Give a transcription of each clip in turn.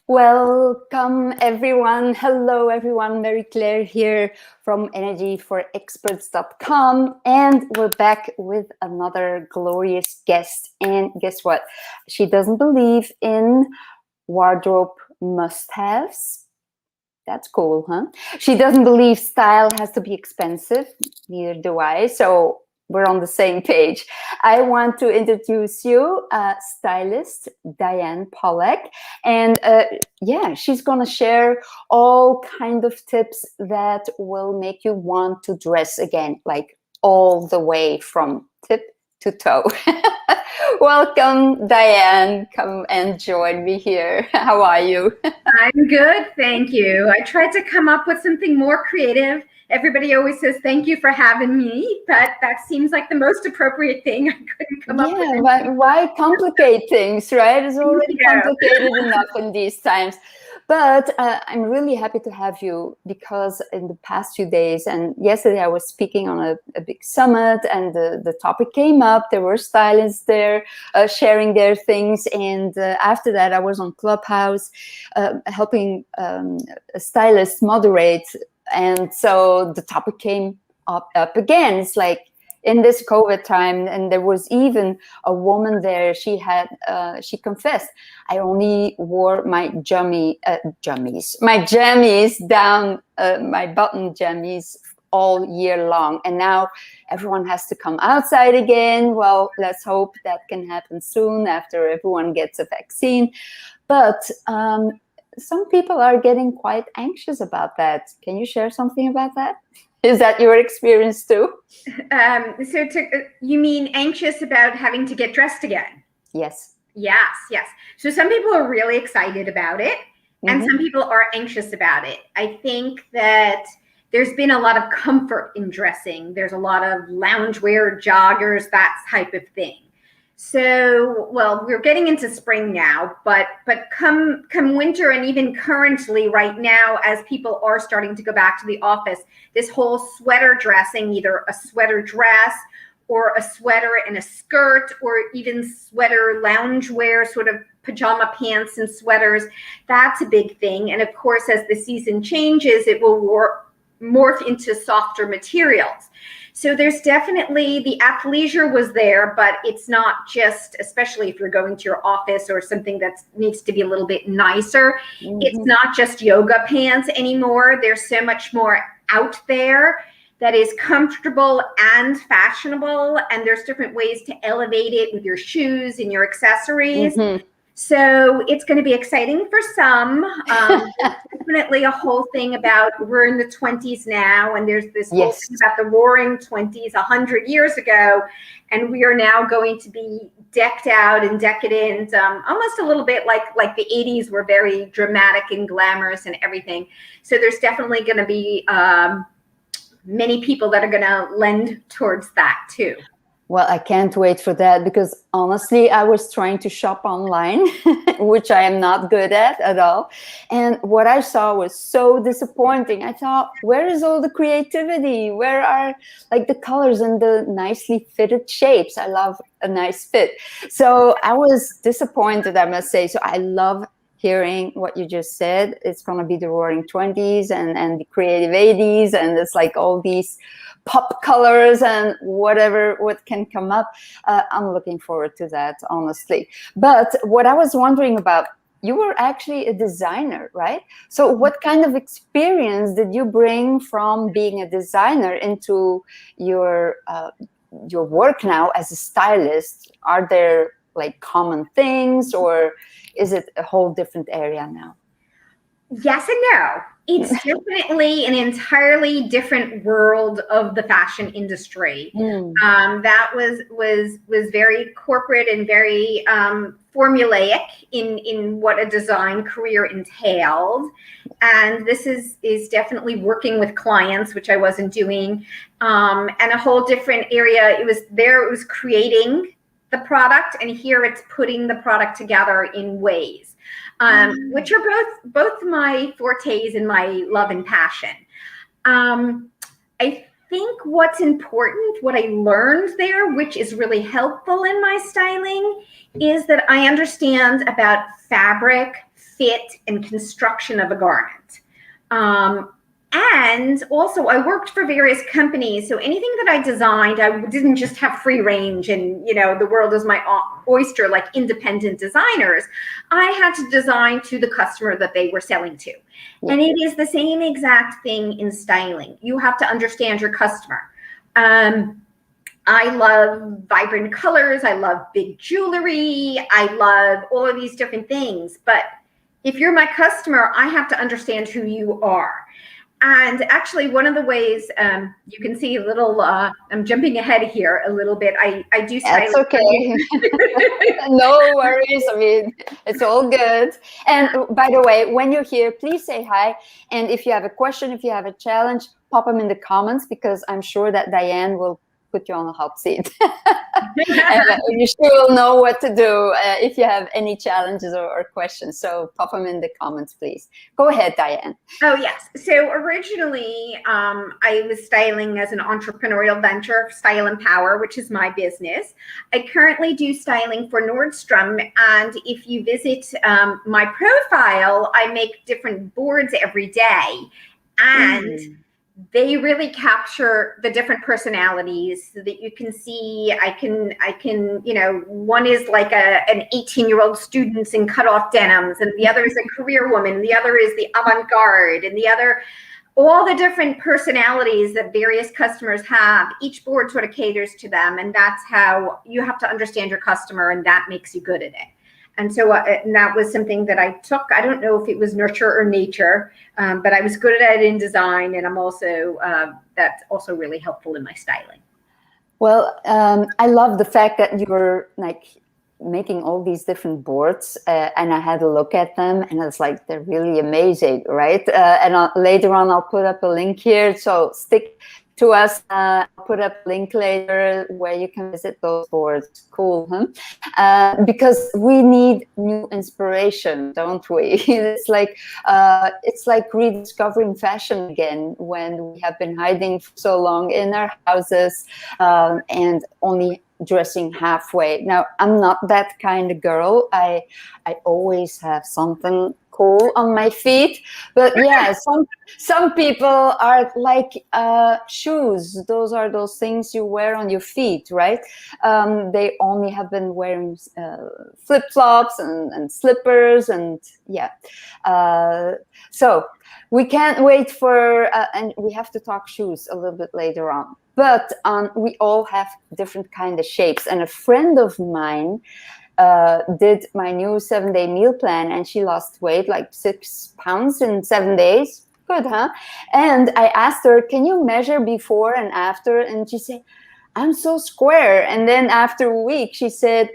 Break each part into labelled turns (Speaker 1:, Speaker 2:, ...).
Speaker 1: Welcome, everyone. Hello, everyone. Mary Claire here from energyforexperts.com. And we're back with another glorious guest. And guess what? She doesn't believe in wardrobe must-haves. That's cool, huh? She doesn't believe style has to be expensive. Neither do I. So we're on the same page. I want to introduce you, stylist Diane Pollack. And yeah, she's going to share all kind of tips that will make you want to dress again, like all the way from tip to toe. Welcome, Diane. Come and join me here. How are you?
Speaker 2: I'm good, thank you. I tried to come up with something more creative. Everybody always says thank you for having me, but that seems like the most appropriate thing. I couldn't come up with.
Speaker 1: Why complicate things, right? It's already complicated enough in these times. But I'm really happy to have you because in the past few days and yesterday I was speaking on a big summit and the topic came up. There were stylists there sharing their things. And after that, I was on Clubhouse helping a stylist moderate. And so the topic came up again. It's like in this COVID time, and there was even a woman there. She confessed, I only wore my jammies down, my button jammies all year long. And now everyone has to come outside again. Well, let's hope that can happen soon after everyone gets a vaccine. But some people are getting quite anxious about that. Can you share something about that? Is that your experience too?
Speaker 2: You mean anxious about having to get dressed again?
Speaker 1: Yes.
Speaker 2: Yes. So some people are really excited about it, and some people are anxious about it. I think that there's been a lot of comfort in dressing. There's a lot of loungewear, joggers, that type of thing. So, well, we're getting into spring now, but come winter, and even currently right now, as people are starting to go back to the office, this whole sweater dressing, either a sweater dress or a sweater and a skirt, or even sweater loungewear, sort of pajama pants and sweaters, that's a big thing. And of course, as the season changes, it will morph into softer materials. So there's definitely, the athleisure was there, but it's not just, especially if you're going to your office or something that needs to be a little bit nicer. It's not just yoga pants anymore. There's so much more out there that is comfortable and fashionable. And there's different ways to elevate it with your shoes and your accessories. So it's going to be exciting for some. Definitely a whole thing about, we're in the 20s now, and there's this whole thing about the roaring 20s 100 years ago, and we are now going to be decked out and decadent, almost a little bit like the 80s were very dramatic and glamorous and everything. So there's definitely going to be many people that are going to lend towards that too.
Speaker 1: Well, I can't wait for that, because honestly, I was trying to shop online, which I am not good at all. And what I saw was so disappointing. I thought, where is all the creativity? Where are like the colors and the nicely fitted shapes? I love a nice fit. So I was disappointed, I must say. So I love hearing what you just said. It's going to be the roaring 20s and the creative 80s. And it's like all these pop colors and what can come up. I'm looking forward to that, honestly. But what I was wondering about, you were actually a designer, right? So what kind of experience did you bring from being a designer into your work now as a stylist? Are there like common things, or is it a whole different area now?
Speaker 2: Yes and no. It's definitely an entirely different world of the fashion industry. That was very corporate and very formulaic in what a design career entailed. And this is definitely working with clients, which I wasn't doing, and a whole different area. It was creating the product, and here it's putting the product together in ways. Which are both my fortes and my love and passion. I think what's important, what I learned there, which is really helpful in my styling, is that I understand about fabric, fit and construction of a garment. And also I worked for various companies. So anything that I designed, I didn't just have free range and, the world is my oyster, like independent designers. I had to design to the customer that they were selling to. Yeah. And it is the same exact thing in styling. You have to understand your customer. I love vibrant colors. I love big jewelry. I love all of these different things. But if you're my customer, I have to understand who you are. And actually, one of the ways you can see a little, I'm jumping ahead here a little bit. I do styling.
Speaker 1: That's okay. No worries. I mean, it's all good. And by the way, when you're here, please say hi. And if you have a question, if you have a challenge, pop them in the comments, because I'm sure that Diane will put you on a hot seat. You sure will know what to do if you have any challenges or questions. So pop them in the comments, please. Go ahead, Diane.
Speaker 2: Oh, yes. So originally, I was styling as an entrepreneurial venture, Style and Power, which is my business. I currently do styling for Nordstrom. And if you visit my profile, I make different boards every day. And they really capture the different personalities so that you can see, I can, one is like an 18-year-old student in cutoff denims, and the other is a career woman, and the other is the avant-garde, and the other, all the different personalities that various customers have. Each board sort of caters to them, and that's how you have to understand your customer, and that makes you good at it. And so and that was something that I took. I don't know if it was nurture or nature, but I was good at it in design. And I'm also, that's also really helpful in my styling.
Speaker 1: Well, I love the fact that you were like making all these different boards, and I had a look at them, and it's like, they're really amazing, right? And later on, I'll put up a link here. So stick to us. I'll put up a link later where you can visit those boards. Cool, huh? Because we need new inspiration, don't we? It's like rediscovering fashion again, when we have been hiding for so long in our houses and only dressing halfway. Now, I'm not that kind of girl. I always have something cool on my feet, but yeah, some people are like shoes. Those are those things you wear on your feet, right? They only have been wearing flip-flops and slippers, and yeah. So we can't wait for, and we have to talk shoes a little bit later on. But we all have different kind of shapes, and a friend of mine did my new 7-day meal plan, and she lost weight, like 6 pounds in 7 days. Good, huh? And I asked her, can you measure before and after? And she said, I'm so square. And then after a week, she said,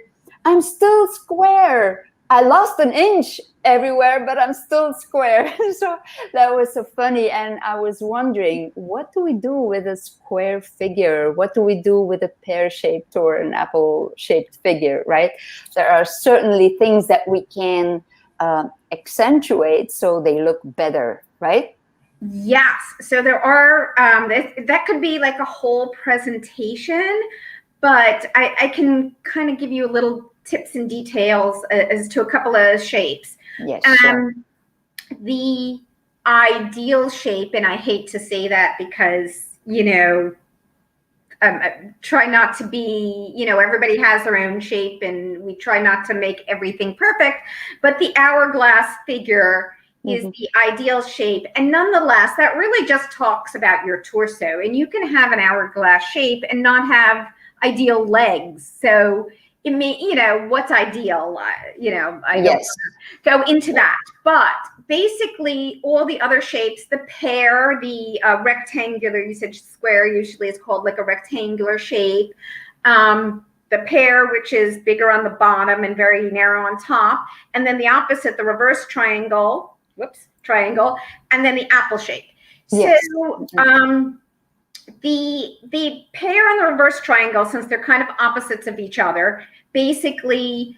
Speaker 1: I'm still square. I lost an inch everywhere, but I'm still square. So that was so funny. And I was wondering, what do we do with a square figure? What do we do with a pear-shaped or an apple-shaped figure, right? There are certainly things that we can accentuate so they look better, right?
Speaker 2: Yes. So there are, that could be like a whole presentation, but I can kind of give you a little tips and details as to a couple of shapes.
Speaker 1: Yes. Sure.
Speaker 2: The ideal shape, and I hate to say that because, try not to be, everybody has their own shape, and we try not to make everything perfect, but the hourglass figure is the ideal shape. And nonetheless, that really just talks about your torso, and you can have an hourglass shape and not have ideal legs. So it may, what's ideal, I don't go into that. But basically all the other shapes, the pear, the rectangular, you said square, usually it's called like a rectangular shape. The pear, which is bigger on the bottom and very narrow on top. And then the opposite, the reverse triangle, triangle, and then the apple shape. Yes. So the pear and the reverse triangle, since they're kind of opposites of each other, basically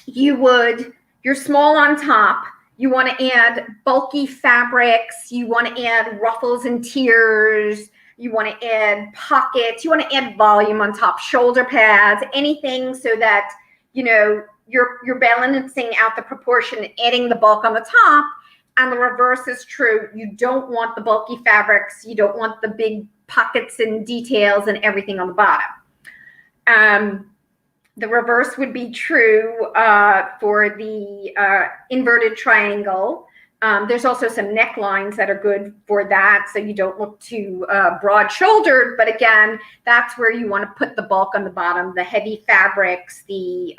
Speaker 2: you're small on top, you want to add bulky fabrics, you want to add ruffles and tiers, you want to add pockets, you want to add volume on top, shoulder pads, anything so that you're balancing out the proportion and adding the bulk on the top. And the reverse is true. You don't want the bulky fabrics. You don't want the big pockets and details and everything on the bottom. The reverse would be true for the inverted triangle. There's also some necklines that are good for that, so you don't look too broad-shouldered. But again, that's where you want to put the bulk on the bottom, the heavy fabrics, the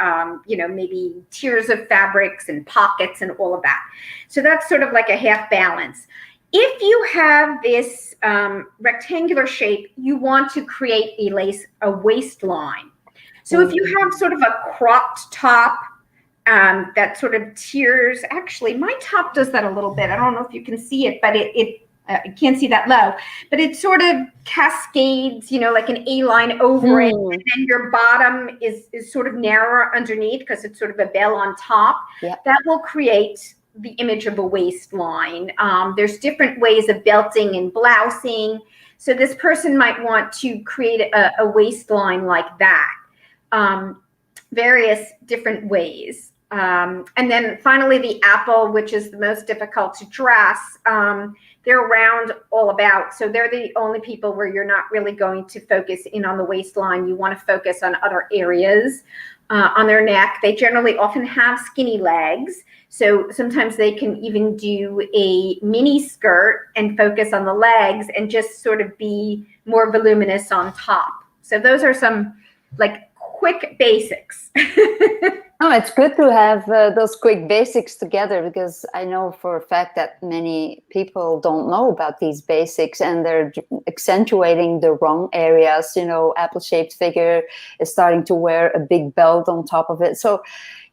Speaker 2: maybe tiers of fabrics and pockets and all of that. So that's sort of like a half balance. If you have this rectangular shape, you want to create a waistline. So if you have sort of a cropped top that sort of tiers, actually my top does that a little bit. I don't know if you can see it, but you can't see that low, but it sort of cascades, like an A-line over it. And then your bottom is sort of narrower underneath because it's sort of a bell on top.
Speaker 1: Yeah.
Speaker 2: That will create the image of a waistline. There's different ways of belting and blousing. So this person might want to create a waistline like that. Various different ways. And then finally the apple, which is the most difficult to dress. They're round all about. So they're the only people where you're not really going to focus in on the waistline. You want to focus on other areas on their neck. They generally often have skinny legs. So sometimes they can even do a mini skirt and focus on the legs and just sort of be more voluminous on top. So those are some quick basics.
Speaker 1: Oh, it's good to have those quick basics together, because I know for a fact that many people don't know about these basics and they're accentuating the wrong areas. Apple-shaped figure is starting to wear a big belt on top of it. So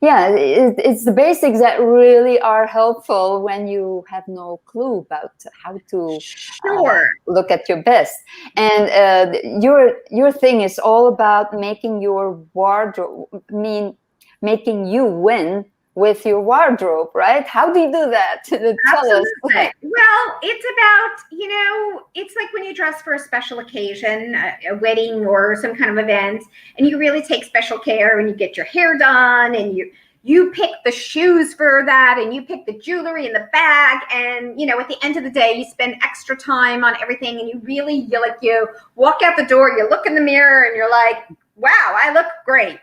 Speaker 1: yeah, it's the basics that really are helpful when you have no clue about how to look at your best. And your thing is all about making your wardrobe, making you win with your wardrobe, right? How do you do that? Tell us.
Speaker 2: Well, it's about, it's like when you dress for a special occasion, a wedding or some kind of event, and you really take special care and you get your hair done and you pick the shoes for that and you pick the jewelry and the bag. And, at the end of the day, you spend extra time on everything and you walk out the door, you look in the mirror and you're like, wow, I look great.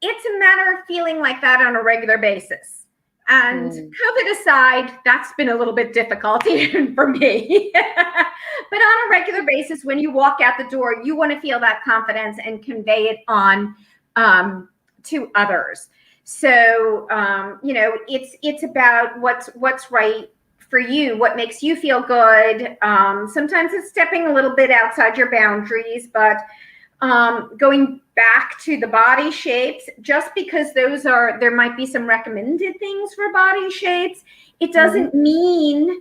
Speaker 2: It's a matter of feeling like that on a regular basis. And COVID aside, that's been a little bit difficult even for me. But on a regular basis, when you walk out the door, you want to feel that confidence and convey it on to others. So, it's about what's right for you, what makes you feel good. Sometimes it's stepping a little bit outside your boundaries, but going back to the body shapes, just because there might be some recommended things for body shapes, it doesn't mean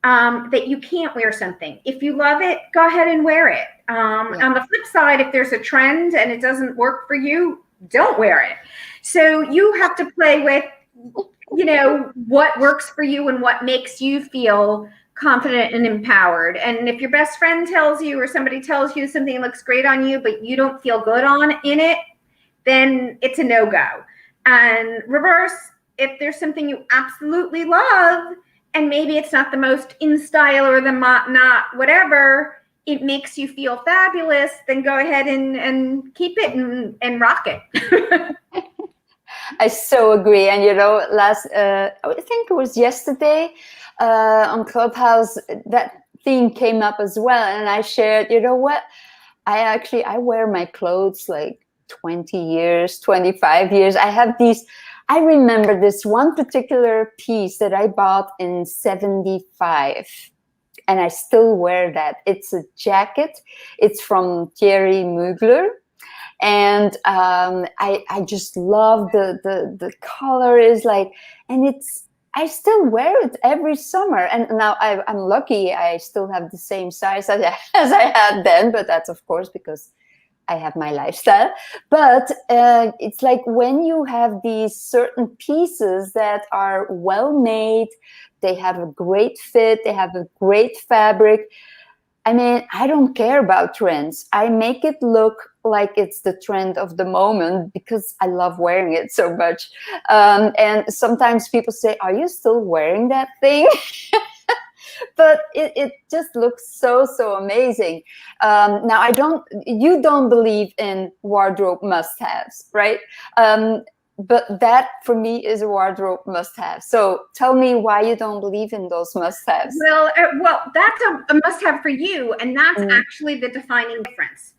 Speaker 2: that you can't wear something. If you love it, go ahead and wear it. On the flip side, if there's a trend and it doesn't work for you, don't wear it. So you have to play with, what works for you and what makes you feel confident and empowered. And if your best friend tells you or somebody tells you something looks great on you, but you don't feel good in it, then it's a no-go. And reverse, if there's something you absolutely love and maybe it's not the most in style or not whatever, it makes you feel fabulous, then go ahead and keep it and rock it.
Speaker 1: I so agree. And I think it was yesterday on Clubhouse, that theme came up as well. And I shared, what? I wear my clothes like 20 years, 25 years. I remember this one particular piece that I bought in 75. And I still wear that. It's a jacket. It's from Thierry Mugler. And I just love the color is like, and I still wear it every summer. And now I'm lucky I still have the same size as I had then, but that's of course because I have my lifestyle. But it's like when you have these certain pieces that are well made, they have a great fit, they have a great fabric. I mean, I don't care about trends. I make it look like it's the trend of the moment because I love wearing it so much. And sometimes people say, "Are you still wearing that thing?" But it just looks so amazing. Now, you don't believe in wardrobe must-haves, right? But that for me is a wardrobe must-have. So tell me why you don't believe in those must-haves.
Speaker 2: Well, that's a must-have for you, and that's actually the defining difference.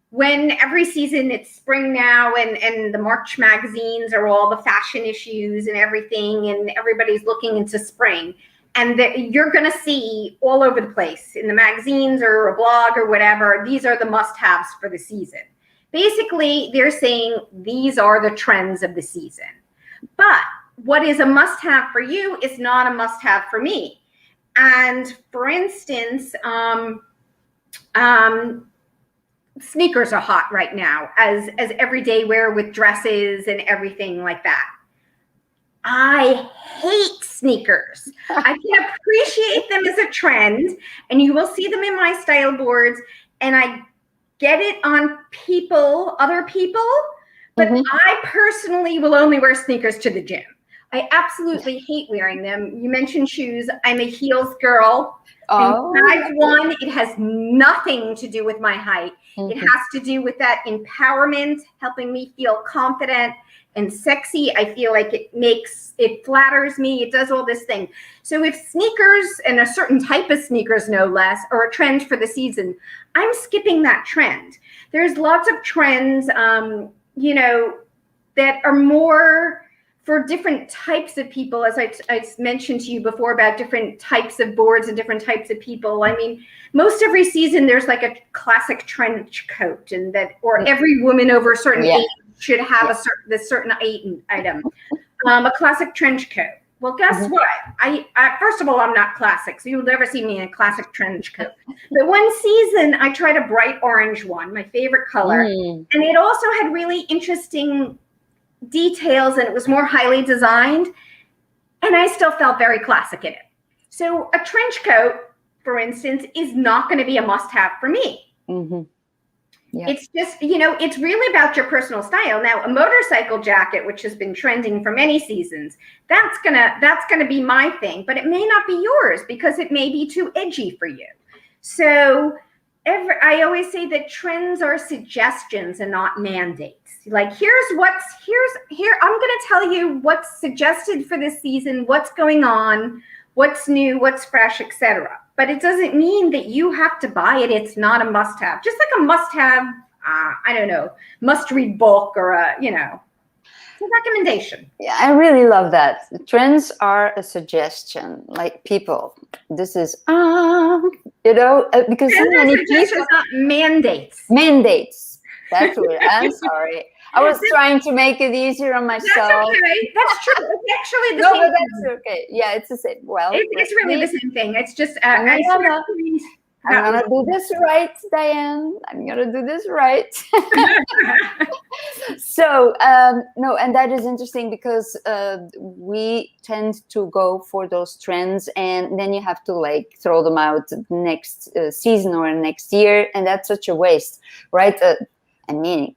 Speaker 2: When every season it's spring now, and the March magazines are all the fashion issues and everything, and everybody's looking into spring, and you're going to see all over the place in the magazines or a blog or whatever, these are the must-haves for the season. Basically, they're saying these are the trends of the season. But what is a must-have for you is not a must-have for me. And for instance, sneakers are hot right now as everyday wear with dresses and everything like that. I hate sneakers. I can appreciate them as a trend, and you will see them in my style boards, and I get it on other people, but I personally will only wear sneakers to the gym. I absolutely hate wearing them. You mentioned shoes. I'm a heels girl.
Speaker 1: Oh.
Speaker 2: Size 1, it has nothing to do with my height. It has to do with that empowerment, helping me feel confident and sexy. I feel like it flatters me. It does all this thing. So if sneakers, and a certain type of sneakers no less, are a trend for the season, I'm skipping that trend. There's lots of trends, that are more for different types of people, as I mentioned to you before about different types of boards and different types of people. I mean, most every season there's like a classic trench coat, or every woman over a certain age should have a certain item. A classic trench coat. Well, guess what? I first of all, I'm not classic, so you'll never see me in a classic trench coat. But one season, I tried a bright orange one, my favorite color, and it also had really interesting details, and it was more highly designed, and I still felt very classic in it. So a trench coat, for instance, is not going to be a must-have for me. It's just, it's really about your personal style. Now, a motorcycle jacket, which has been trending for many seasons, that's gonna be my thing, but it may not be yours because it may be too edgy for you. So I always say that trends are suggestions and not mandates. Like, here, I'm gonna tell you what's suggested for this season, what's going on, what's new, what's fresh, etc. But it doesn't mean that you have to buy it. It's not a must-have. Just like a must-have, I don't know, must-read book, or it's a recommendation.
Speaker 1: Yeah, I really love that. Trends are a suggestion. Like, people, this is because so many people,
Speaker 2: not mandates.
Speaker 1: Mandates. That's what I'm sorry. I was trying to make it easier on myself.
Speaker 2: That's okay. That's true. It's actually the
Speaker 1: same.
Speaker 2: No, but
Speaker 1: that's okay. Yeah, it's the same. Well,
Speaker 2: it's really the same thing. It's just
Speaker 1: I'm gonna do this right, Diane. I'm gonna do this right. So no, and that is interesting because we tend to go for those trends, and then you have to throw them out next season or next year, and that's such a waste, right? I mean,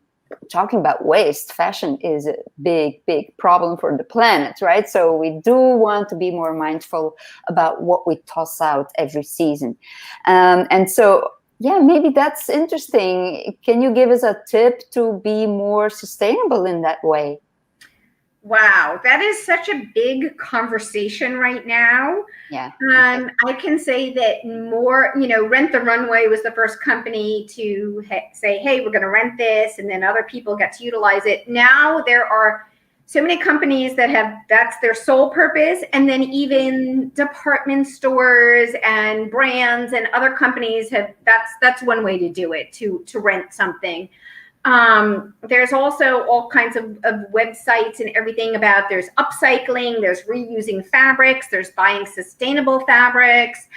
Speaker 1: talking about waste, fashion is a big problem for the planet, right? So we do want to be more mindful about what we toss out every season. And so, yeah, maybe that's interesting. Can you give us a tip to be more sustainable in that way?
Speaker 2: Wow, that is such a big conversation right now.
Speaker 1: Yeah.
Speaker 2: I can say that more, Rent the Runway was the first company to say, hey, we're going to rent this, and then other people get to utilize it. Now there are so many companies that's their sole purpose, and then even department stores and brands and other companies that's one way to do it, to rent something. There's also all kinds of websites and everything about, there's upcycling, there's reusing fabrics, there's buying sustainable fabrics.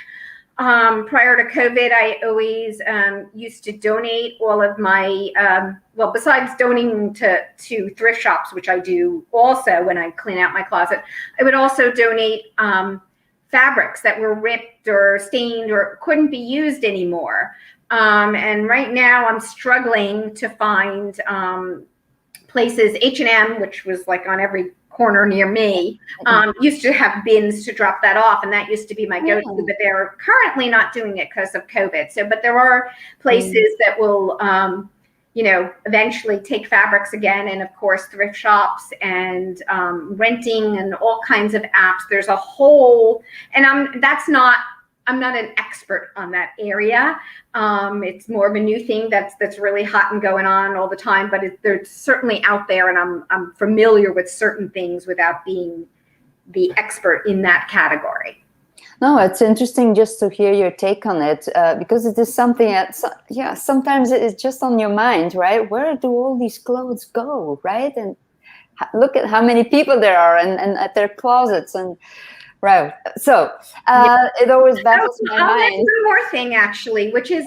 Speaker 2: Prior to COVID, I always used to donate all of my, besides donating to thrift shops, which I do also when I clean out my closet, I would also donate fabrics that were ripped or stained or couldn't be used anymore. And right now I'm struggling to find places. H&M, which was like on every corner near me, used to have bins to drop that off, and that used to be my go-to, but they're currently not doing it because of COVID. So, but there are places that will, you know, eventually take fabrics again, and of course thrift shops and renting and all kinds of apps. There's a whole, and I'm not an expert on that area. It's more of a new thing that's really hot and going on all the time, but they're certainly out there, and I'm familiar with certain things without being the expert in that category.
Speaker 1: No, it's interesting just to hear your take on it, because it is something that, yeah, sometimes it is just on your mind, right? Where do all these clothes go, right? And look at how many people there are, and at their closets, and right. So it always baffles my mind.
Speaker 2: I'll one more thing, actually, which is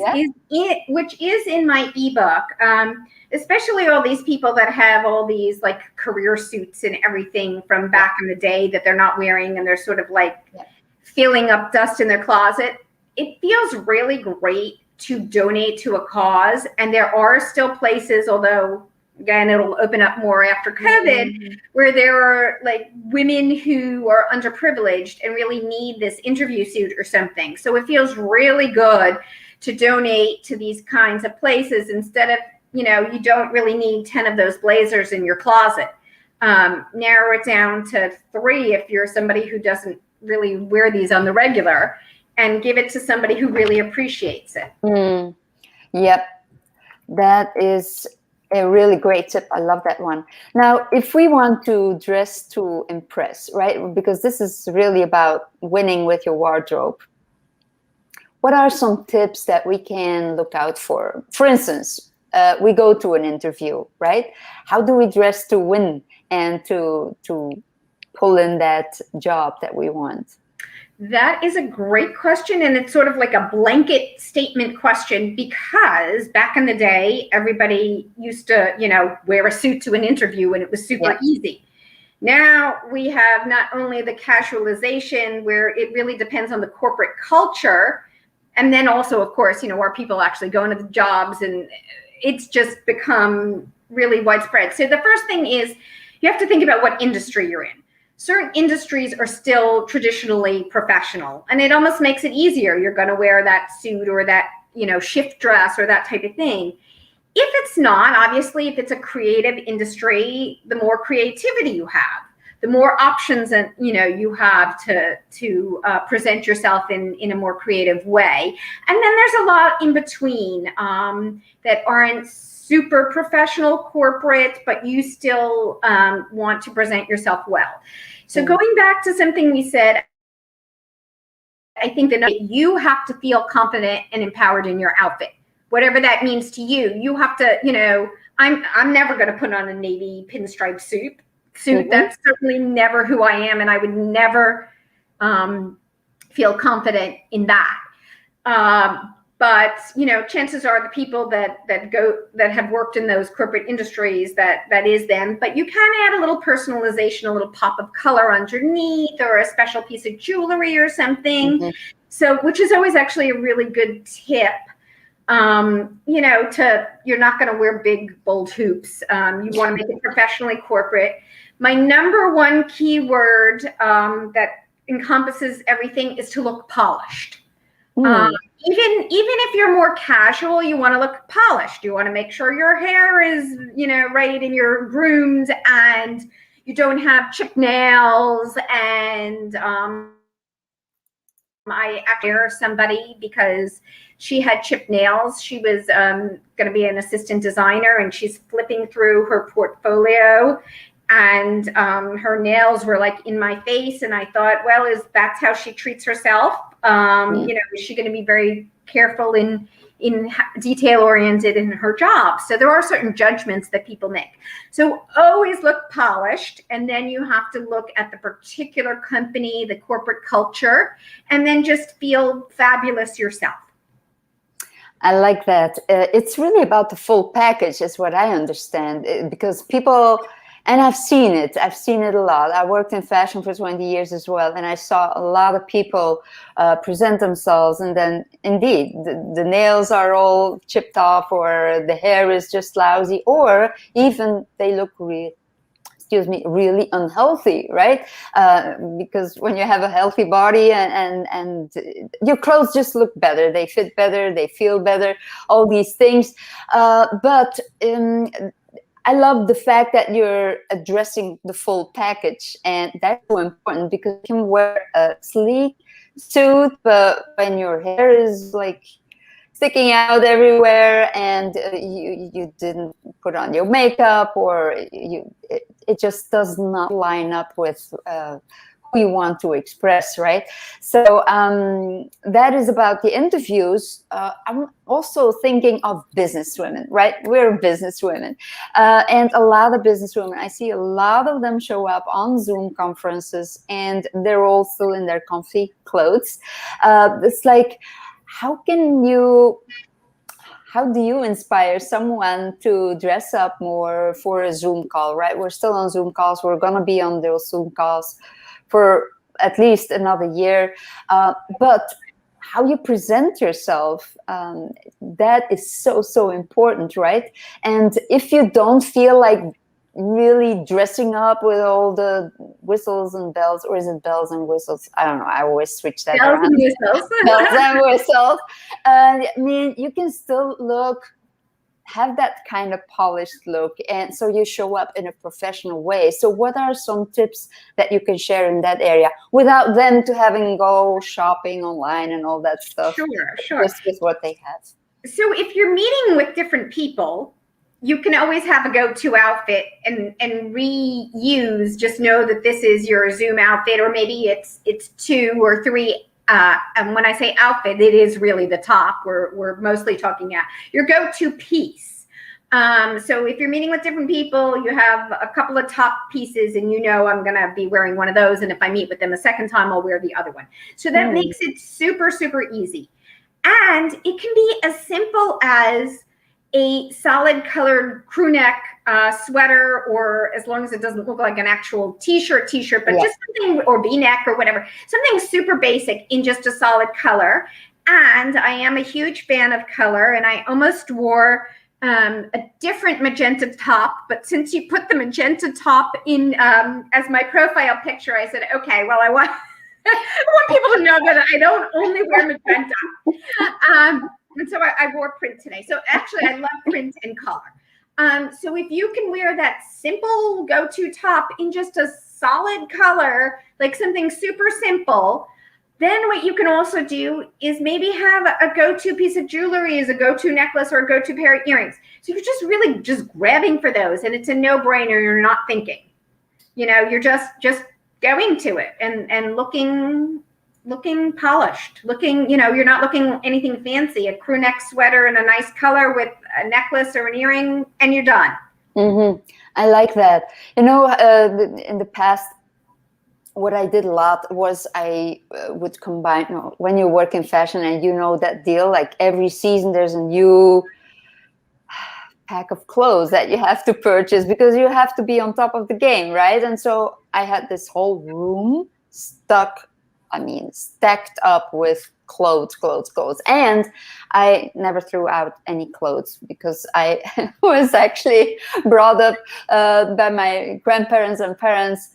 Speaker 2: in my ebook. Especially all these people that have all these like career suits and everything from back in the day that they're not wearing, and they're sort of like filling up dust in their closet. It feels really great to donate to a cause, and there are still places, although again, it'll open up more after COVID, where there are like women who are underprivileged and really need this interview suit or something. So it feels really good to donate to these kinds of places instead of, you know, you don't really need 10 of those blazers in your closet. Narrow it down to 3 if you're somebody who doesn't really wear these on the regular, and give it to somebody who really appreciates it.
Speaker 1: Yep, that is a really great tip. I love that one. Now, if we want to dress to impress, right? Because this is really about winning with your wardrobe. What are some tips that we can look out for? For instance, we go to an interview, right? How do we dress to win and to pull in that job that we want?
Speaker 2: That is a great question, and it's sort of like a blanket statement question, because back in the day, everybody used to, you know, wear a suit to an interview, and it was super easy. Now we have not only the casualization where it really depends on the corporate culture, and then also, of course, you know, are people actually going to the jobs, and it's just become really widespread. So the first thing is you have to think about what industry you're in. Certain industries are still traditionally professional, and it almost makes it easier. You're going to wear that suit or that, you know, shift dress or that type of thing. If it's not, obviously, if it's a creative industry, the more creativity you have, the more options that, you know, you have to present yourself in a more creative way. And then there's a lot in between that aren't super professional corporate, but you still want to present yourself well. So going back to something we said, I think that you have to feel confident and empowered in your outfit, whatever that means to you. You have to, you know, I'm never going to put on a navy pinstripe suit. That's certainly never who I am, and I would never feel confident in that. But, you know, chances are the people that have worked in those corporate industries, that is them. But you can add a little personalization, a little pop of color underneath, or a special piece of jewelry or something. So, which is always actually a really good tip. You know, you're not going to wear big, bold hoops. You want to make it professionally corporate. My number one keyword that encompasses everything is to look polished. Even if you're more casual, you want to look polished. You want to make sure your hair is, you know, right, and you're groomed, and you don't have chipped nails. And I hired somebody because she had chipped nails. She was going to be an assistant designer, and she's flipping through her portfolio, and her nails were like in my face. And I thought, well, that's how she treats herself? You know, is she going to be very careful in detail oriented in her job? So there are certain judgments that people make. So always look polished, and then you have to look at the particular company, the corporate culture, and then just feel fabulous yourself.
Speaker 1: I like that. It's really about the full package, is what I understand, because people, And I've seen it. I've seen it a lot. I worked in fashion for 20 years as well, and I saw a lot of people present themselves, and then indeed the nails are all chipped off, or the hair is just lousy, or even they look really unhealthy, right? Because when you have a healthy body and your clothes just look better, they fit better, they feel better, all these things. But I love the fact that you're addressing the full package, and that's so important because you can wear a sleek suit, but when your hair is like sticking out everywhere, and you didn't put on your makeup, or it just does not line up with who you want to express, right? So that is about the interviews. I'm also thinking of business women, right? We're business women, and a lot of business women, I see a lot of them show up on Zoom conferences, and they're all still in their comfy clothes. It's like, how do you inspire someone to dress up more for a Zoom call, right? We're still on Zoom calls. We're going to be on those Zoom calls for at least another year. But how you present yourself, that is so, so important, right? And if you don't feel like really dressing up with all the whistles and bells, or is it bells and whistles? I don't know. I always switch that
Speaker 2: Bells
Speaker 1: around.
Speaker 2: and whistles.
Speaker 1: Bells and whistles. I mean, you can still have that kind of polished look, and so you show up in a professional way. So what are some tips that you can share in that area without them to having go shopping online and all that stuff?
Speaker 2: Sure.
Speaker 1: Just with what they have.
Speaker 2: So if you're meeting with different people, you can always have a go-to outfit and reuse. Just know that this is your Zoom outfit, or maybe it's 2 or 3. And when I say outfit, it is really the top. We're mostly talking about your go-to piece. So if you're meeting with different people, you have a couple of top pieces, and I'm going to be wearing one of those. And if I meet with them a second time, I'll wear the other one. So that makes it super, super easy. And it can be as simple as a solid colored crew neck sweater, or as long as it doesn't look like an actual t-shirt, but just something, or v-neck or whatever, something super basic in just a solid color. And I am a huge fan of color, and I almost wore a different magenta top, but since you put the magenta top in as my profile picture, I said, okay, well, I want people to know that I don't only wear magenta. And so I wore print today. So actually, I love print and color. So if you can wear that simple go-to top in just a solid color, like something super simple, then what you can also do is maybe have a go-to piece of jewelry as a go-to necklace or a go-to pair of earrings. So you're just really just grabbing for those, and it's a no-brainer. You're not thinking. You're just going to it and looking polished, you're not looking anything fancy, a crew neck sweater in a nice color with a necklace or an earring, and you're done.
Speaker 1: I like that. In the past, what I did a lot was I would combine, when you work in fashion and that deal, like every season there's a new pack of clothes that you have to purchase because you have to be on top of the game, right? And so I had this whole room stacked up with clothes. And I never threw out any clothes because I was actually brought up by my grandparents and parents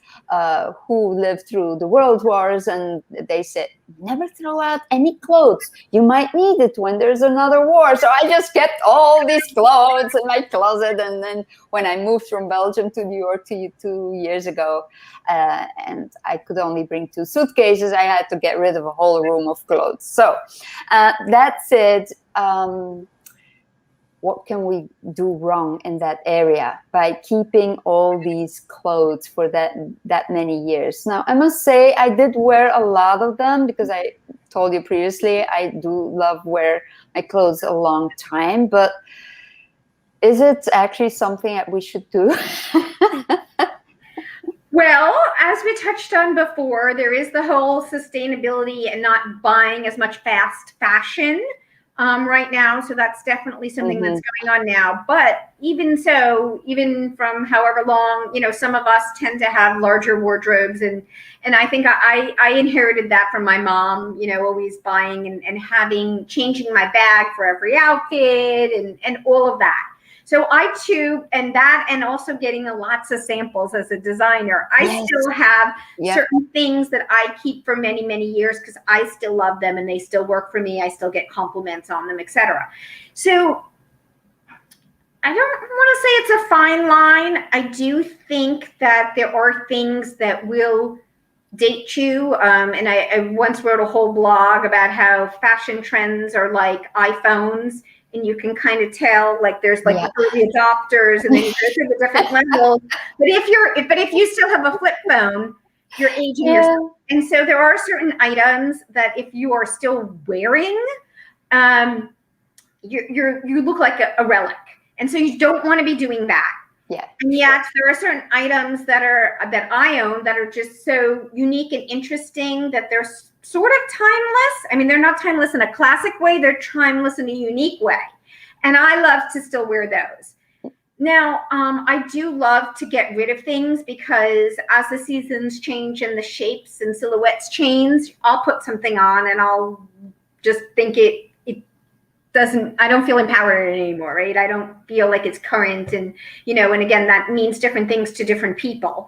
Speaker 1: who lived through the world wars, and they said, never throw out any clothes. You might need it when there's another war. So I just kept all these clothes in my closet. And then when I moved from Belgium to New York 2 years ago, and I could only bring 2 suitcases, I had to get rid of a whole room of clothes. So that said, what can we do wrong in that area by keeping all these clothes for that many years? Now, I must say I did wear a lot of them because I told you previously, I do love wear my clothes a long time, but is it actually something that we should do?
Speaker 2: Well, as we touched on before, there is the whole sustainability and not buying as much fast fashion. right now. So that's definitely something that's going on now. But even so, even from however long, you know, some of us tend to have larger wardrobes. And I think I inherited that from my mom, you know, always buying and having, changing my bag for every outfit and all of that. So I too, and that, and also getting lots of samples as a designer. I still have certain things that I keep for many, many years because I still love them and they still work for me. I still get compliments on them, etc. So I don't want to say it's a fine line. I do think that there are things that will date you. And I once wrote a whole blog about how fashion trends are like iPhones. And you can kind of tell, like, there's like the early adopters, and then you go through the different levels. But if you still have a flip phone, you're aging yourself. And so there are certain items that if you are still wearing, you look like a relic, and so you don't want to be doing that.
Speaker 1: Yeah.
Speaker 2: And yet there are certain items that I own that are just so unique and interesting that they're sort of timeless. I mean, they're not timeless in a classic way, they're timeless in a unique way. And I love to still wear those. Now, I do love to get rid of things because as the seasons change and the shapes and silhouettes change, I'll put something on and I'll just think I don't feel empowered anymore, right? I don't feel like it's current, and, you know, and again, that means different things to different people.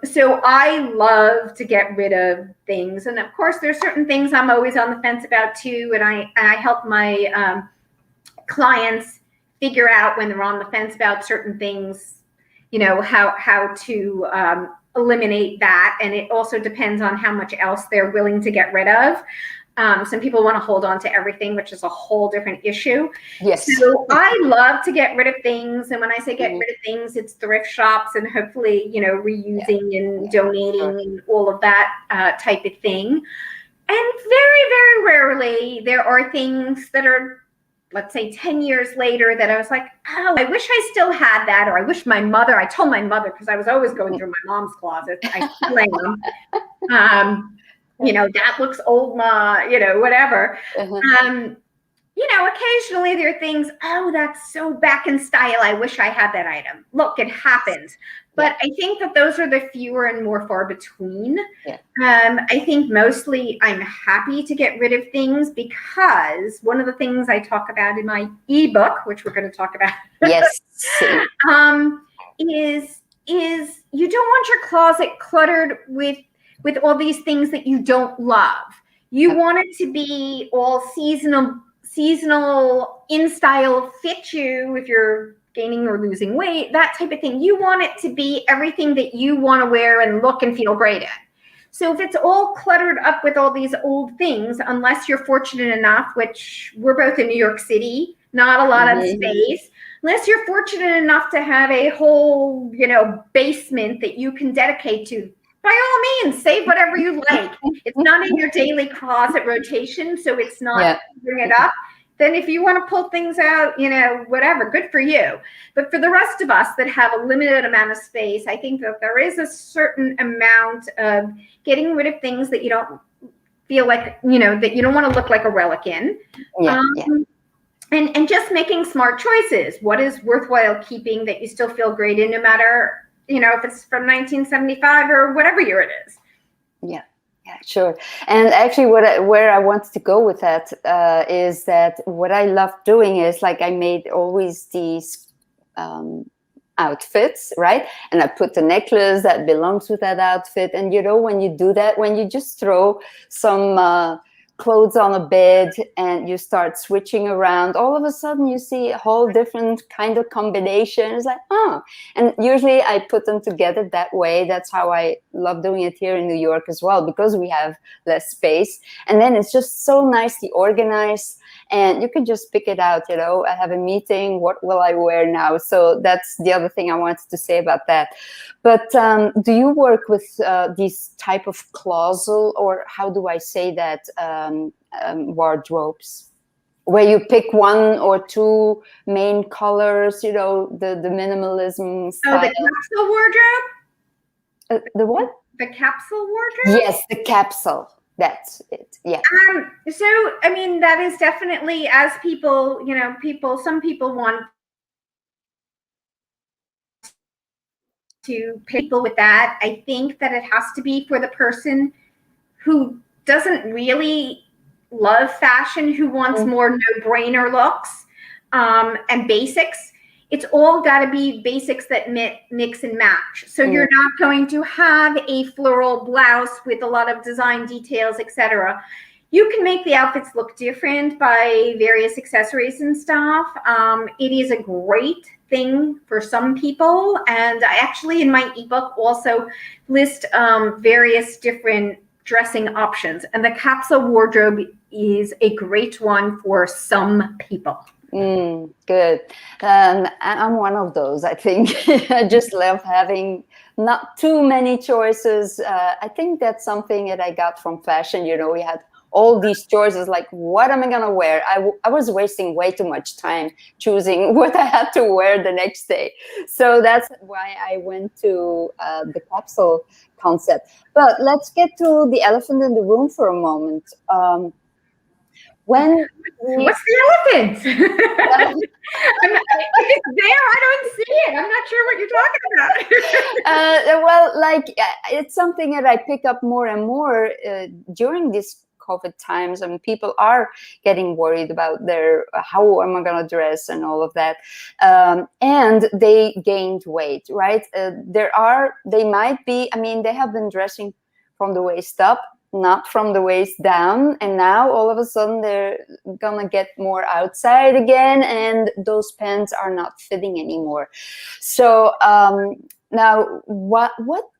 Speaker 2: So I love to get rid of things. And of course, there's certain things I'm always on the fence about too. And I help my clients figure out when they're on the fence about certain things, you know, how to eliminate that. And it also depends on how much else they're willing to get rid of. Some people want to hold on to everything, which is a whole different issue.
Speaker 1: Yes.
Speaker 2: So I love to get rid of things. And when I say get rid of things, it's thrift shops and hopefully, you know, reusing and donating and all of that type of thing. And very, very rarely there are things that are, let's say 10 years later, that I was like, oh, I wish I still had that. Or I wish I told my mother, because I was always going through my mom's closet. I blame you know, that looks old, Ma, you know, whatever. You know, occasionally there are things, oh, that's so back in style. I wish I had that item. Look, it happens. But I think that those are the fewer and more far between. I think mostly I'm happy to get rid of things because one of the things I talk about in my ebook, which we're going to talk about, is you don't want your closet cluttered with all these things that you don't love. You want it to be all seasonal in style, fit you if you're gaining or losing weight, that type of thing. You want it to be everything that you want to wear and look and feel great in. So if it's all cluttered up with all these old things, unless you're fortunate enough, which we're both in New York City, not a lot of space, unless you're fortunate enough to have a whole, you know, basement that you can dedicate to, by all means, save whatever you like. It's not in your daily closet rotation, so it's not bring it up. Then if you want to pull things out, you know, whatever, good for you. But for the rest of us that have a limited amount of space, I think that there is a certain amount of getting rid of things that you don't feel like, you know, that you don't want to look like a relic in. And just making smart choices. What is worthwhile keeping that you still feel great in, no matter, you know, if it's from 1975 or whatever year it is.
Speaker 1: Yeah, sure. And actually where I wanted to go with that is that what I love doing is, like, I made always these outfits, right? And I put the necklace that belongs with that outfit. And, you know, when you do that, when you just throw some clothes on a bed and you start switching around, all of a sudden you see a whole different kind of combination. It's like, oh, and usually I put them together that way. That's how I love doing it here in New York as well, because we have less space. And then it's just so nicely organized and you can just pick it out, you know, I have a meeting, what will I wear now? So that's the other thing I wanted to say about that. But do you work with these type of closet, or how do I say that, wardrobes, where you pick one or two main colors, you know, the minimalism style?
Speaker 2: Oh, the capsule wardrobe?
Speaker 1: The what?
Speaker 2: The capsule wardrobe?
Speaker 1: Yes, the capsule. That's it. Yeah.
Speaker 2: So, I mean, that is definitely, as people, some people want to pay people with that. I think that it has to be for the person who doesn't really love fashion, who wants more no-brainer looks and basics. It's all got to be basics that mix and match. So you're not going to have a floral blouse with a lot of design details, etc. You can make the outfits look different by various accessories and stuff. It is a great thing for some people. And I actually, in my ebook, also list various different dressing options. And the capsule wardrobe is a great one for some people.
Speaker 1: Good. I'm one of those, I think. I just love having not too many choices. I think that's something that I got from fashion. We had all these choices, like, what am I going to wear? I was wasting way too much time choosing what I had to wear the next day. So that's why I went to the capsule concept. But let's get to the elephant in the room for a moment.
Speaker 2: What's the elephant? If it's there, I don't see it. I'm not sure what you're talking
Speaker 1: about. Well, it's something that I pick up more and more during this COVID times, and people are getting worried about their how am I going to dress and all of that, and they gained weight, right? They might be. I mean, they have been dressing from the waist up, not from the waist down, and now all of a sudden they're gonna get more outside again, and those pants are not fitting anymore. So now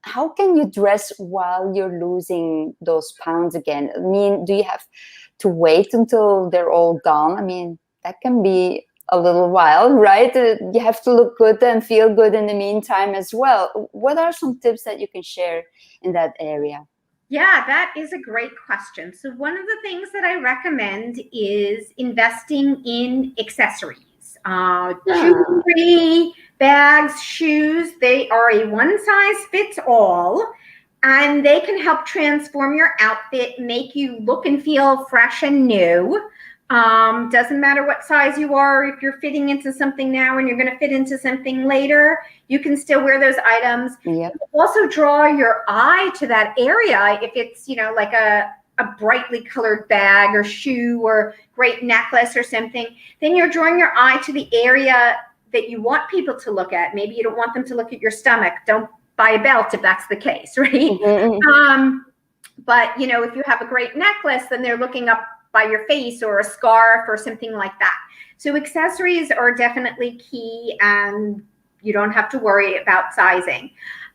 Speaker 1: how can you dress while you're losing those pounds again? I mean, do you have to wait until they're all gone? I mean, that can be a little while, right? You have to look good and feel good in the meantime as well. What are some tips that you can share in that area?
Speaker 2: Yeah, that is a great question. So one of the things that I recommend is investing in accessories. Jewelry, bags, shoes, they are a one-size-fits-all, and they can help transform your outfit, make you look and feel fresh and new. Doesn't matter what size you are. If you're fitting into something now and you're going to fit into something later, you can still wear those items.
Speaker 1: Yep.
Speaker 2: Also draw your eye to that area. If it's, like a brightly colored bag or shoe or great necklace or something, then you're drawing your eye to the area that you want people to look at. Maybe you don't want them to look at your stomach. Don't buy a belt if that's the case, right? Mm-hmm. But, if you have a great necklace, then they're looking up by your face, or a scarf or something like that. So accessories are definitely key, and you don't have to worry about sizing.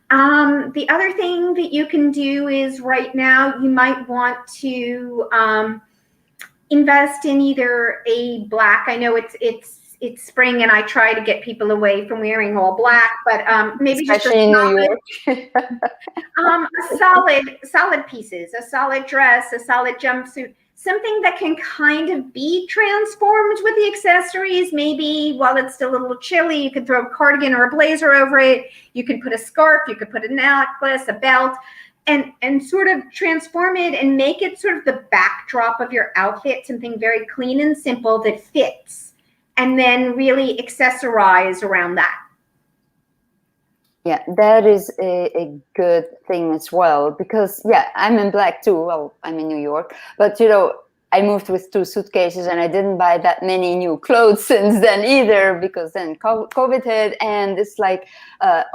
Speaker 2: The other thing that you can do is right now you might want to invest in either a black. I know it's spring and I try to get people away from wearing all black, but maybe
Speaker 1: especially
Speaker 2: just
Speaker 1: in New York.
Speaker 2: solid pieces, a solid dress, a solid jumpsuit, something that can kind of be transformed with the accessories. Maybe while it's still a little chilly, you could throw a cardigan or a blazer over it. You could put a scarf, you could put a necklace, a belt, and sort of transform it and make it sort of the backdrop of your outfit, something very clean and simple that fits, and then really accessorize around that.
Speaker 1: Yeah, that is a good thing as well, because I'm in black too. Well, I'm in New York, but I moved with 2 suitcases and I didn't buy that many new clothes since then either, because then COVID hit, and it's like,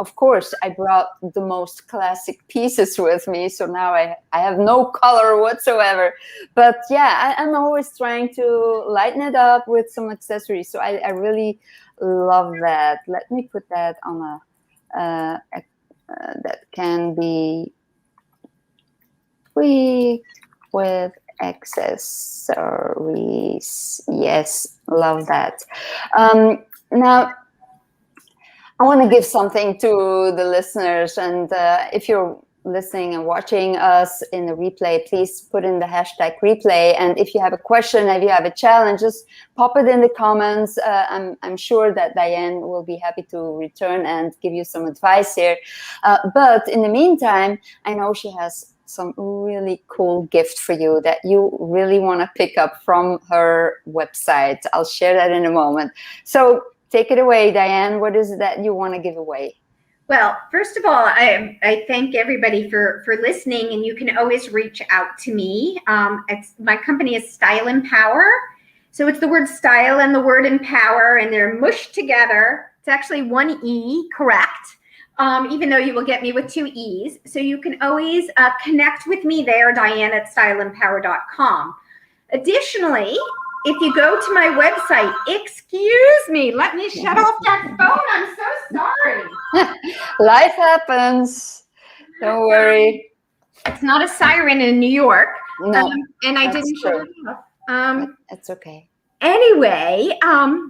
Speaker 1: of course, I brought the most classic pieces with me. So now I have no color whatsoever. But I'm always trying to lighten it up with some accessories. So I really love that. Let me put that on that can be tweaked with accessories. Yes, love that. Now, I want to give something to the listeners, and if you're listening and watching us in the replay, please put in the hashtag replay. And if you have a question, if you have a challenge, just pop it in the comments. I'm sure that Diane will be happy to return and give you some advice here. But in the meantime, I know she has some really cool gift for you that you really want to pick up from her website. I'll share that in a moment. So take it away, Diane. What is it that you want to give away?
Speaker 2: Well, first of all, I thank everybody for listening, and you can always reach out to me. My company is Style Empower. So it's the word style and the word empower, and they're mushed together. It's actually one E, correct? Even though you will get me with two E's. So you can always connect with me there, Diane at styleempower.com. Additionally, if you go to my website, excuse me, let me shut off that phone. I'm so sorry.
Speaker 1: Life happens. Don't worry.
Speaker 2: It's not a siren in New York.
Speaker 1: No,
Speaker 2: and I didn't shut it off.
Speaker 1: It's okay.
Speaker 2: Anyway,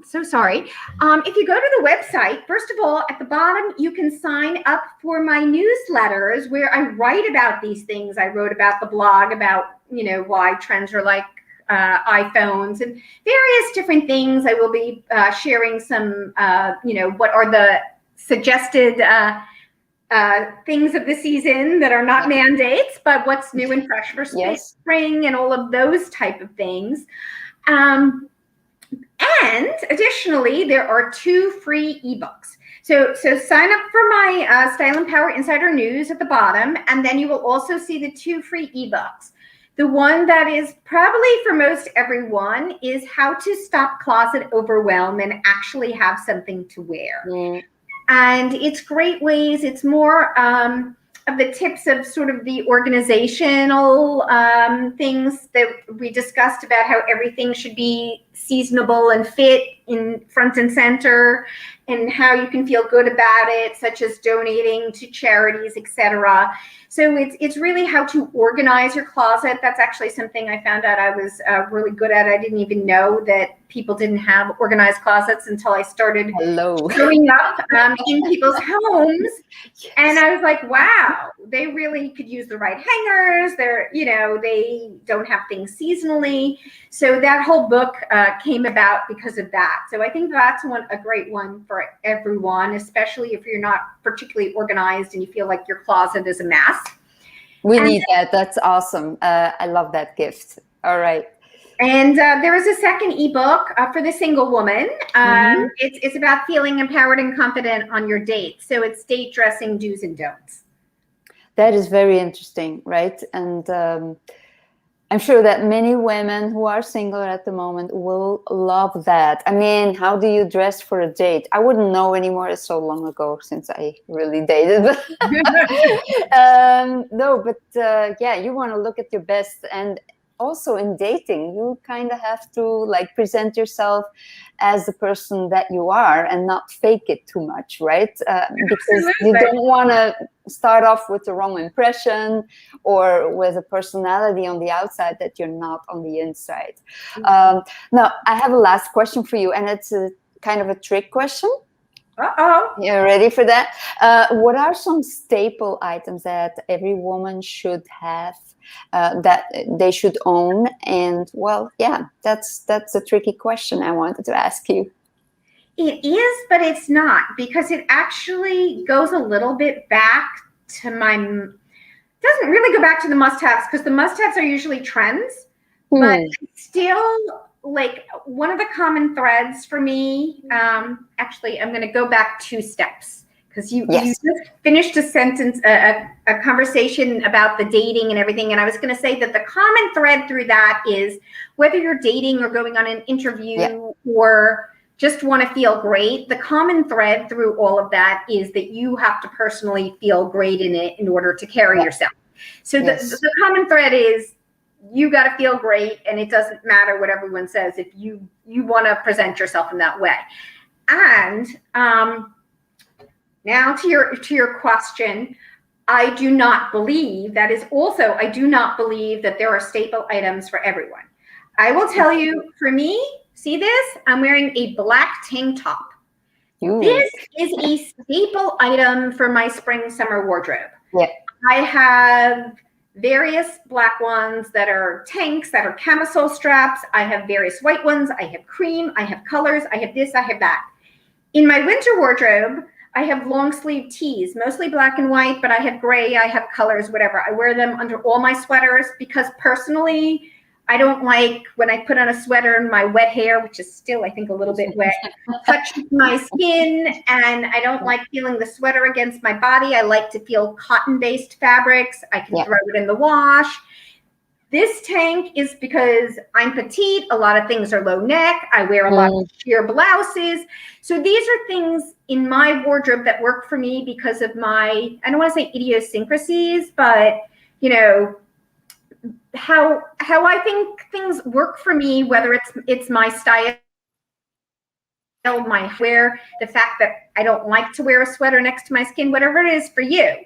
Speaker 2: so sorry. If you go to the website, first of all, at the bottom, you can sign up for my newsletters where I write about these things. I wrote about the blog about, why trends are like iPhones and various different things. I will be sharing some, what are the suggested things of the season that are not mandates, but what's new and fresh for spring and all of those type of things. And additionally, there are 2 free ebooks. So sign up for my Style Empower Insider News at the bottom, and then you will also see the 2 free ebooks. The one that is probably for most everyone is how to stop closet overwhelm and actually have something to wear. And it's great ways. It's more of the tips of sort of the organizational things that we discussed about how everything should be seasonable and fit in front and center, and how you can feel good about it, such as donating to charities, etc. So it's really how to organize your closet. That's actually something I found out I was really good at. I didn't even know that people didn't have organized closets until I started showing up in people's homes. Yes. And I was like, wow, they really could use the right hangers. They don't have things seasonally. So that whole book came about because of that. So I think that's a great one for everyone, especially if you're not particularly organized and you feel like your closet is a mess.
Speaker 1: We need that. That's awesome. I love that gift. All right.
Speaker 2: And there is a second ebook for the single woman. It's about feeling empowered and confident on your date. So it's date dressing do's and don'ts.
Speaker 1: That is very interesting, right? And I'm sure that many women who are single at the moment will love that. I mean, how do you dress for a date? I wouldn't know anymore. It's so long ago since I really dated. No, but yeah, you want to look at your best. And also in dating, you kind of have to present yourself as the person that you are and not fake it too much, right? Because you don't want to start off with the wrong impression or with a personality on the outside that you're not on the inside. Now, I have a last question for you, and it's a kind of a trick question. You're ready for that? What are some staple items that every woman should have, that they should own? And well, yeah, that's a tricky question I wanted to ask you.
Speaker 2: It is, but it's not, because it actually goes a little bit back to doesn't really go back to the must-haves, because the must-haves are usually trends, but still, one of the common threads for me, actually, I'm going to go back 2 steps, because you just finished a sentence, a conversation about the dating and everything. And I was going to say that the common thread through that is whether you're dating or going on an interview or just want to feel great. The common thread through all of that is that you have to personally feel great in it in order to carry yourself. So the common thread is you got to feel great, and it doesn't matter what everyone says if you want to present yourself in that way. And now to your question, I do not believe that there are staple items for everyone. I will tell you, for me, see this? I'm wearing a black tank top. Ooh. This is a staple item for my spring-summer wardrobe. Yeah. I have various black ones that are tanks, that are camisole straps. I have various white ones. I have cream. I have colors. I have this. I have that. In my winter wardrobe, I have long sleeve tees, mostly black and white, but I have gray, I have colors, whatever. I wear them under all my sweaters because personally, I don't like when I put on a sweater and my wet hair, which is still, I think, a little bit wet, touches my skin, and I don't like feeling the sweater against my body. I like to feel cotton-based fabrics. I can throw it in the wash. This tank is because I'm petite. A lot of things are low neck. I wear a lot of sheer blouses. So these are things in my wardrobe that work for me because of my, I don't want to say idiosyncrasies, but, you know, how I think things work for me, whether it's my style, my wear, the fact that I don't like to wear a sweater next to my skin, whatever it is for you.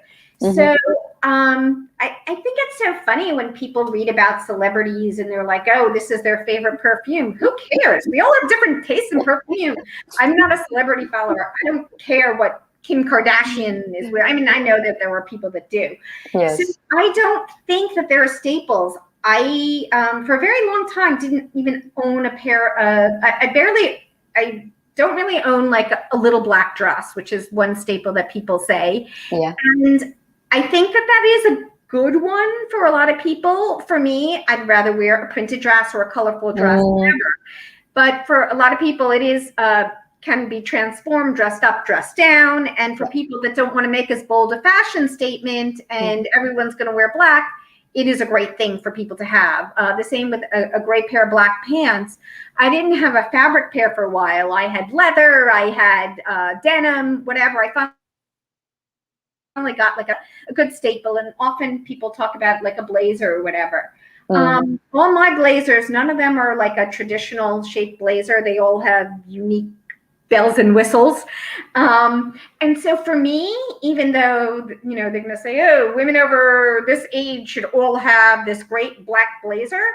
Speaker 2: So I think it's so funny when people read about celebrities and they're like, oh, this is their favorite perfume. Who cares? We all have different tastes in perfume. I'm not a celebrity follower. I don't care what Kim Kardashian is wearing. I mean, I know that there are people that do.
Speaker 1: Yes.
Speaker 2: So I don't think that there are staples. I, for a very long time, didn't even own a pair of, I don't really own like a little black dress, which is one staple that people say.
Speaker 1: Yeah.
Speaker 2: And I think that is a good one for a lot of people. For me, I'd rather wear a printed dress or a colorful dress, whatever. But for a lot of people, it is can be transformed, dressed up, dressed down. And for people that don't want to make as bold a fashion statement and everyone's going to wear black, it is a great thing for people to have. The same with a great pair of black pants. I didn't have a fabric pair for a while. I had leather, I had denim, whatever. I finally got like a good staple, and often people talk about like a blazer or whatever. All my blazers, none of them are like a traditional shaped blazer. They all have unique bells and whistles. And so for me, even though, you know, they're going to say, oh, women over this age should all have this great black blazer,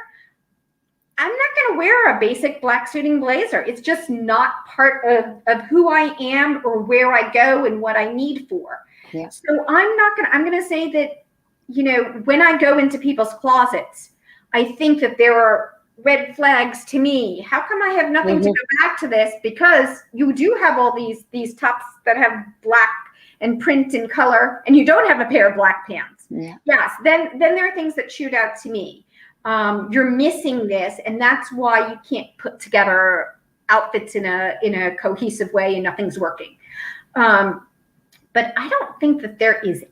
Speaker 2: I'm not going to wear a basic black suiting blazer. It's just not part of who I am or where I go and what I need for.
Speaker 1: Yeah.
Speaker 2: So I'm going to say that, you know, when I go into people's closets, I think that there are red flags to me. How come I have nothing to go back to this? Because you do have all these tops that have black and print and color, and you don't have a pair of black pants. Yes, then there are things that shoot out to me. You're missing this, and that's why you can't put together outfits in a cohesive way and nothing's working. But I don't think that there is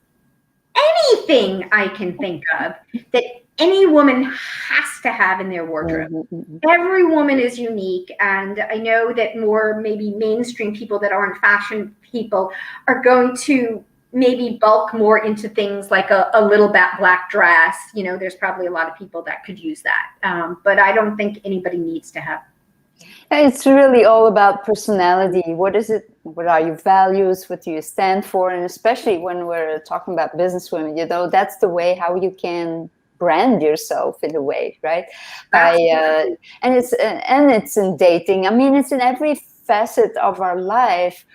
Speaker 2: anything I can think of that any woman has to have in their wardrobe. Every woman is unique. And I know that more maybe mainstream people that aren't fashion people are going to maybe bulk more into things like a little black dress. You know, there's probably a lot of people that could use that. But I don't think anybody needs to have.
Speaker 1: It's really all about personality. What is it? What are your values? What do you stand for? And especially when we're talking about businesswomen, you know, that's the way how you can brand yourself in a way, right? And it's in dating. I mean, it's in every facet of our life.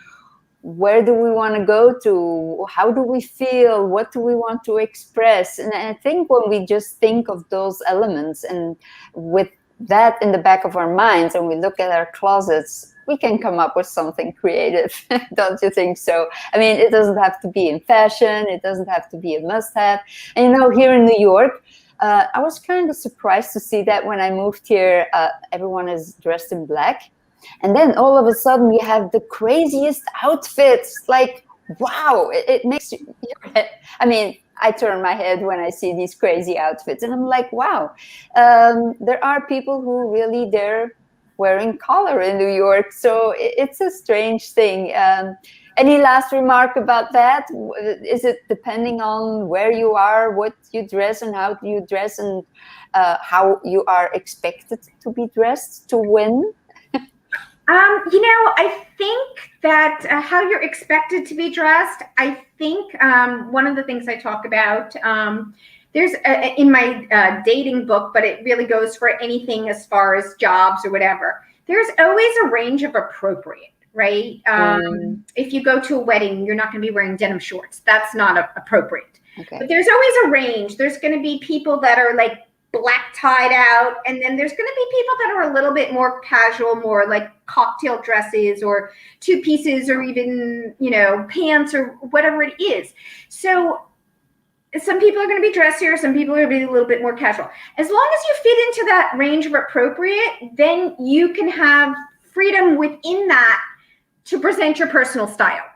Speaker 1: Where do we want to go to? How do we feel? What do we want to express? And I think when we just think of those elements and with that in the back of our minds and we look at our closets, we can come up with something creative. Don't you think so? I mean, it doesn't have to be in fashion. It doesn't have to be a must-have. And you know, here in New York, I was kind of surprised to see that when I moved here, everyone is dressed in black. And then all of a sudden we have the craziest outfits. Like, wow, it makes you, I mean, I turn my head when I see these crazy outfits and I'm like, wow, there are people who really they're wearing color in New York. So it's a strange thing. Any last remark about that? Is it depending on where you are, what you dress and how you dress and how you are expected to be dressed to win?
Speaker 2: You know, I think that how you're expected to be dressed, I think one of the things I talk about, there's in my dating book, but it really goes for anything as far as jobs or whatever. There's always a range of appropriate, right? If you go to a wedding, you're not going to be wearing denim shorts. That's not appropriate. Okay. But there's always a range. There's going to be people that are like black tied out. And then there's going to be people that are a little bit more casual, more like cocktail dresses or two pieces or even, you know, pants or whatever it is. So some people are going to be dressier. Some people are going to be a little bit more casual. As long as you fit into that range of appropriate, then you can have freedom within that to present your personal style.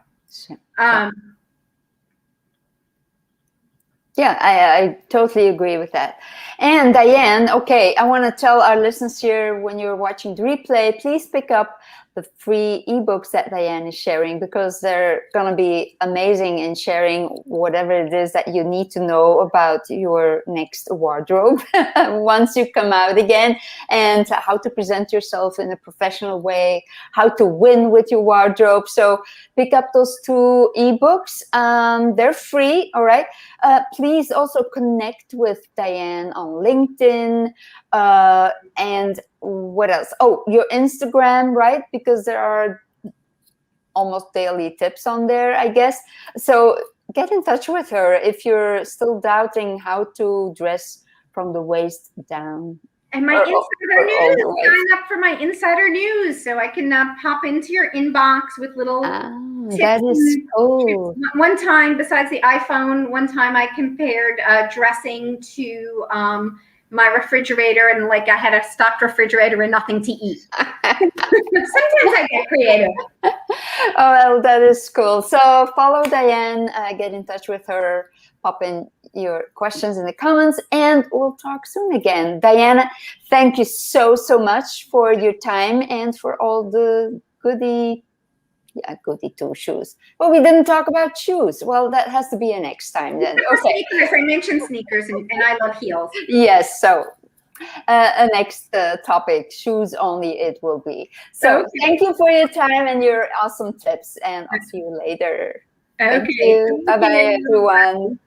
Speaker 1: Yeah, I totally agree with that. And Diane, okay, I want to tell our listeners here, when you're watching the replay, please pick up the free ebooks that Diane is sharing, because they're going to be amazing in sharing whatever it is that you need to know about your next wardrobe once you come out again, and how to present yourself in a professional way, how to win with your wardrobe. So pick up those 2 ebooks. They're free, all right? Please also connect with Diane on LinkedIn, and what else? Oh, your Instagram, right? Because there are almost daily tips on there, I guess. So get in touch with her if you're still doubting how to dress from the waist down.
Speaker 2: And my insider news, sign up for my insider news so I can pop into your inbox with little tips.
Speaker 1: That is cool.
Speaker 2: Tricks. One time, besides the iPhone, one time I compared dressing to my refrigerator, and like I had a stocked refrigerator and nothing to eat. Sometimes I get creative.
Speaker 1: Oh, well, that is cool. So follow Diane, get in touch with her, pop in your questions in the comments, and we'll talk soon again. Diana, thank you so much for your time and for all the goody 2 shoes. But we didn't talk about shoes. Well, that has to be a next time then. Okay.
Speaker 2: Sneakers. I mentioned sneakers, and I love heels.
Speaker 1: Yes, so a next topic, shoes only it will be. So okay. Thank you for your time and your awesome tips, and I'll see you later.
Speaker 2: Okay.
Speaker 1: Thank you. Bye-bye, everyone.